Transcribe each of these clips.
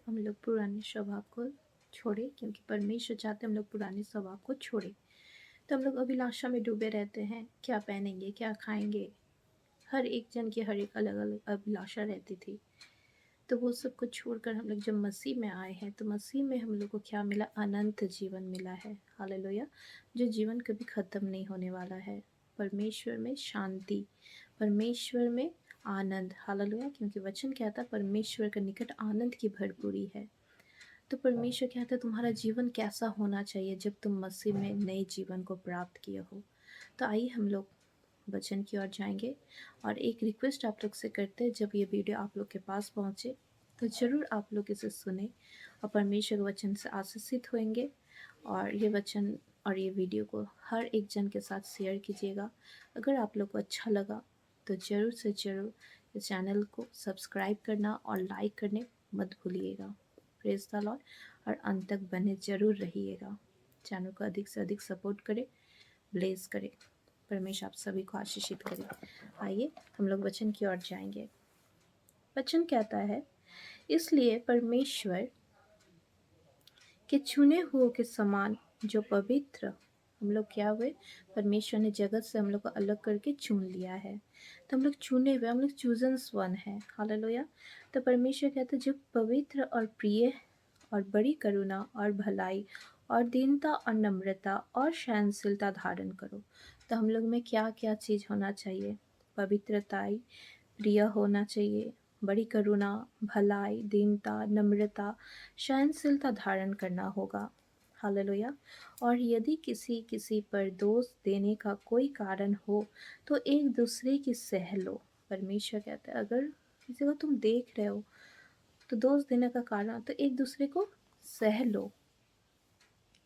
हम लोग पुराने स्वभाव को छोड़ें, क्योंकि परमेश्वर चाहते हैं हम लोग पुराने स्वभाव को छोड़ें। तो हम लोग अभिलाषा में डूबे रहते हैं, क्या पहनेंगे, क्या खाएंगे। हर एक जन की हर एक अलग अलग अभिलाषा रहती थी। तो वो सब कुछ छोड़कर हम लोग जब मसीह में आए हैं, तो मसीह में हम लोग को क्या मिला? अनंत जीवन मिला है। हालेलुया। जो जीवन कभी ख़त्म नहीं होने वाला है। परमेश्वर में शांति, परमेश्वर में आनंद। हालेलुया। क्योंकि वचन कहता है परमेश्वर के निकट आनंद की भरपूरी है। तो परमेश्वर कहता है तुम्हारा जीवन कैसा होना चाहिए जब तुम मसीह में नए जीवन को प्राप्त किए हो। तो आइए हम लोग वचन की ओर जाएंगे। और एक रिक्वेस्ट आप लोग से करते हैं, जब ये वीडियो आप लोग के पास पहुँचे तो ज़रूर आप लोग इसे सुने और परमेश्वर के वचन से आशीषित होंगे। और ये वचन और ये वीडियो को हर एक जन के साथ शेयर कीजिएगा। अगर आप लोग को अच्छा लगा तो ज़रूर से ज़रूर इस चैनल को सब्सक्राइब करना और लाइक करने मत भूलिएगा। Praise the Lord. और अंत तक बने ज़रूर रहिएगा। चैनल को अधिक से अधिक सपोर्ट करें, ब्लेस करें। परमेश्वर आप सभी को आशीषित करे। आइए हम लोग वचन की ओर जाएंगे। वचन कहता है, इसलिए परमेश्वर के चुने हुओं के समान जो पवित्र, हम लोग क्या हुए? परमेश्वर ने जगत से हम लोग को अलग करके चुन लिया है। तो हम लोग चुने हुए, हम लोग चूजन्स वन है। हालेलुया। तो परमेश्वर कहते हैं जो पवित्र और प्रिय और बड़ी करुणा और भलाई और दीनता और नम्रता और सहनशीलता धारण करो। तो हम लोग में क्या क्या चीज़ होना चाहिए? पवित्रताई, प्रिय होना चाहिए, बड़ी करुणा, भलाई, दीनता, नम्रता, सहनशीलता धारण करना होगा। हालेलुया। और यदि किसी किसी पर दोष देने का कोई कारण हो तो एक दूसरे की सह लो। परमेश्वर कहता है अगर किसी को तुम देख रहे हो तो दोष देने का कारण तो एक दूसरे को सह लो,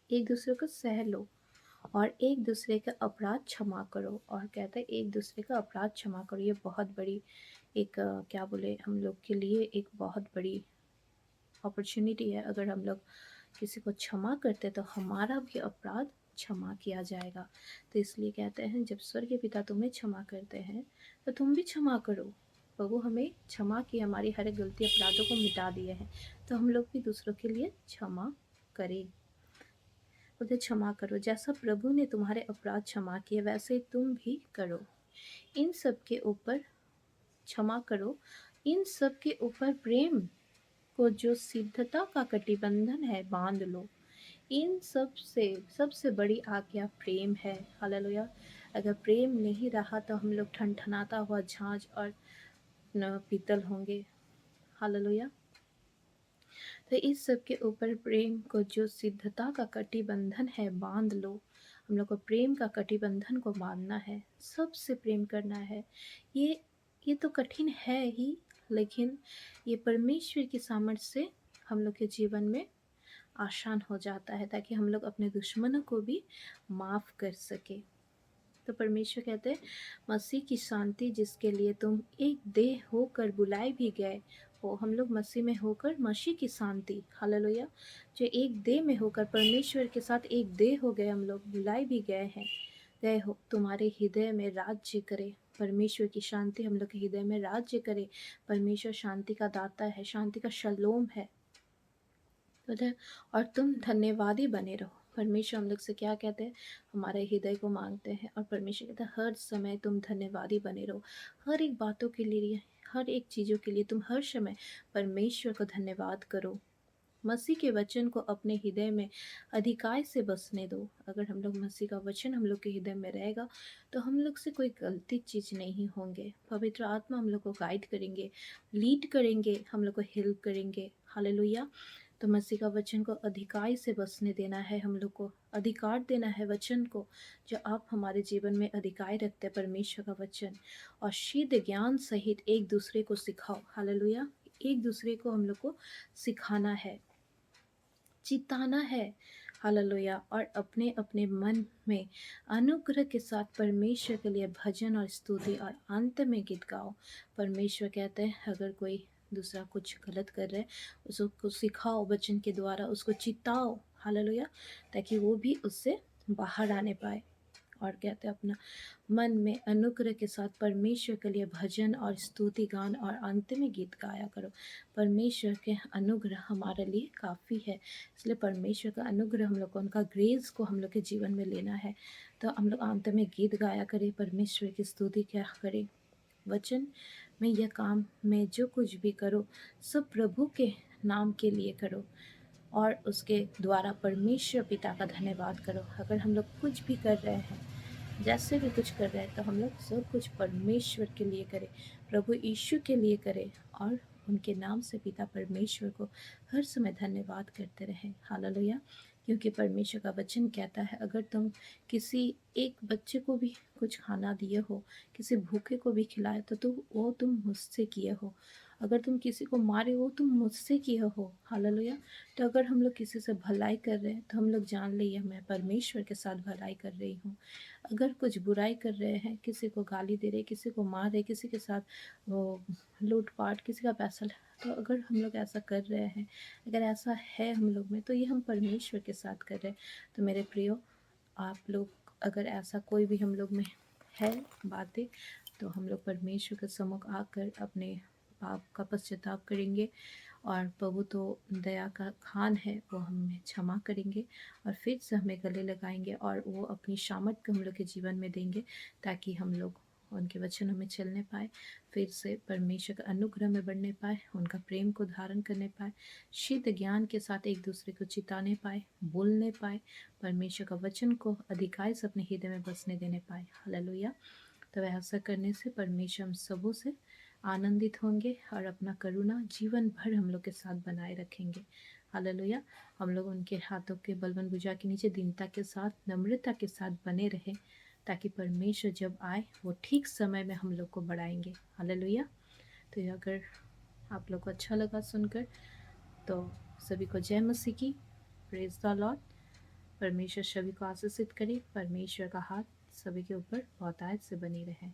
एक दूसरे को सह लो। और एक दूसरे का अपराध क्षमा करो। और कहते हैं एक दूसरे का अपराध क्षमा करो। ये बहुत बड़ी एक क्या बोले हम लोग के लिए एक बहुत बड़ी अपॉर्चुनिटी है। अगर हम लोग किसी को क्षमा करते तो हमारा भी अपराध क्षमा किया जाएगा। तो इसलिए कहते हैं जब स्वर्गीय पिता तुम्हें क्षमा करते हैं तो तुम भी क्षमा करो। प्रभु हमें क्षमा की, हमारी हर एक गलती अपराधों को मिटा दिए हैं। तो हम लोग भी दूसरों के लिए क्षमा करें। उन्हें क्षमा करो जैसा प्रभु ने तुम्हारे अपराध क्षमा किए वैसे तुम भी करो। इन सब के ऊपर क्षमा करो, इन सब के ऊपर प्रेम को जो सिद्धता का कटिबंधन है बांध लो। इन सबसे बड़ी आज्ञा प्रेम है। हालेलुया। अगर प्रेम नहीं रहा तो हम लोग ठनठनाता हुआ झांझ और न पीतल होंगे। हालेलुया। तो इस सब के ऊपर प्रेम को जो सिद्धता का कटिबंधन है बांध लो। हम लोग को प्रेम का कटिबंधन को बांधना है, सबसे प्रेम करना है। ये तो कठिन है ही, लेकिन ये परमेश्वर की सामर्थ्य से हम लोग के जीवन में आसान हो जाता है, ताकि हम लोग अपने दुश्मनों को भी माफ़ कर सके। तो परमेश्वर कहते हैं मसीह की शांति जिसके लिए तुम एक देह होकर बुलाए भी गए हो। हम लोग मसीह में होकर मसीह की शांति, हालेलुया, जो एक देह में होकर परमेश्वर के साथ एक देह हो गए, हम लोग बुलाए भी गए हो, तुम्हारे हृदय में राज्य करे। परमेश्वर की शांति हम लोग के हृदय में राज्य करे। परमेश्वर शांति का दाता है, शांति का शलोम है। और तुम धन्यवादी बने रहो। परमेश्वर हम लोग से क्या कहते हैं? हमारे हृदय को मांगते हैं। और परमेश्वर कहता है हर समय तुम धन्यवादी बने रहो। हर एक बातों के लिए, हर एक चीज़ों के लिए तुम हर समय परमेश्वर को धन्यवाद करो। मसीह के वचन को अपने हृदय में अधिकार से बसने दो। अगर हम लोग मसीह का वचन हम लोग के हृदय में रहेगा तो हम लोग से कोई गलती चीज़ नहीं होंगे। पवित्र आत्मा हम लोग को गाइड करेंगे, लीड करेंगे, हम लोग को हेल्प करेंगे। हालेलुया। तो मसीह का वचन को अधिकार से बसने देना है, हम लोग को अधिकार देना है वचन को। जो आप हमारे जीवन में अधिकार रखते हैं परमेश्वर का वचन। और सिद्ध ज्ञान सहित एक दूसरे को सिखाओ। हालेलुया। एक दूसरे को हम लोग को सिखाना है, चिताना है। हालेलुया। और अपने अपने मन में अनुग्रह के साथ परमेश्वर के लिए भजन और स्तुति और अंत में गीत गाओ। परमेश्वर कहते हैं अगर कोई दूसरा कुछ गलत कर रहा है उसको सिखाओ वचन के द्वारा, उसको चिताओ। हालेलुया। ताकि वो भी उससे बाहर आने पाए। और कहते हैं अपना मन में अनुग्रह के साथ परमेश्वर के लिए भजन और स्तुति गान और अंत में गीत गाया करो। परमेश्वर के अनुग्रह हमारे लिए काफ़ी है, इसलिए परमेश्वर का अनुग्रह हम लोग को, उनका ग्रेस को हम लोग के जीवन में लेना है। तो हम लोग अंत में गीत गाया करें, परमेश्वर की स्तुति क्या करें। वचन में यह काम में जो कुछ भी करो सब प्रभु के नाम के लिए करो और उसके द्वारा परमेश्वर पिता का धन्यवाद करो। अगर हम लोग कुछ भी कर रहे हैं, जैसे भी कुछ कर रहे हैं, तो हम लोग सब कुछ परमेश्वर के लिए करें, प्रभु यीशु के लिए करें और उनके नाम से पिता परमेश्वर को हर समय धन्यवाद करते रहें। हालेलुया। क्योंकि परमेश्वर का वचन कहता है, अगर तुम किसी एक बच्चे को भी कुछ खाना दिए हो, किसी भूखे को भी खिलाए, तो वो तुम मुझसे किए हो। अगर तुम किसी को मारे हो, तुम मुझसे किए हो। हालेलुया। तो अगर हम लोग किसी से भलाई कर रहे हैं, तो हम लोग जान लिए मैं परमेश्वर के साथ भलाई कर रही हूँ। अगर कुछ बुराई कर रहे हैं, किसी को गाली दे रहे, किसी को मार रहे, किसी के साथ वो लूट-पाट, किसी का पैसा तो अगर हम लोग ऐसा कर रहे हैं, अगर ऐसा है हम लोग में, तो ये हम परमेश्वर के साथ कर रहे हैं। तो मेरे प्रियो, आप लोग अगर ऐसा कोई भी हम लोग में है बातें, तो हम लोग परमेश्वर के सम्मुख आकर अपने पाप का पश्चाताप करेंगे और प्रभु तो दया का खान है, वो हमें क्षमा करेंगे और फिर से हमें गले लगाएंगे और वो अपनी शामत को हम लोग के जीवन में देंगे, ताकि हम लोग उनके वचनों में चलने पाए, फिर से परमेश्वर के अनुग्रह में बढ़ने पाए, उनका प्रेम को धारण करने पाए, शुद्ध ज्ञान के साथ एक दूसरे को चिताने पाए, बोलने पाए, परमेश्वर का वचन को अधिकार से अपने हृदय में बसने देने पाए। हालेलुया। तो ऐसा करने से परमेश्वर हम सबों से आनंदित होंगे और अपना करुणा जीवन भर हम लोग के साथ बनाए रखेंगे। हालेलुया। हम लोग उनके हाथों के बलवन भुजा के नीचे दीनता के साथ, नम्रता के साथ बने रहें, ताकि परमेश्वर जब आए वो ठीक समय में हम लोग को बढ़ाएंगे। हालेलुया। तो ये अगर आप लोग को अच्छा लगा सुनकर, तो सभी को जय मसीह की। Praise the Lord. परमेश्वर सभी को आशीषित करे। परमेश्वर का हाथ सभी के ऊपर बहुतायत से बनी रहे।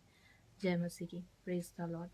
जय मसीह की। Praise the Lord.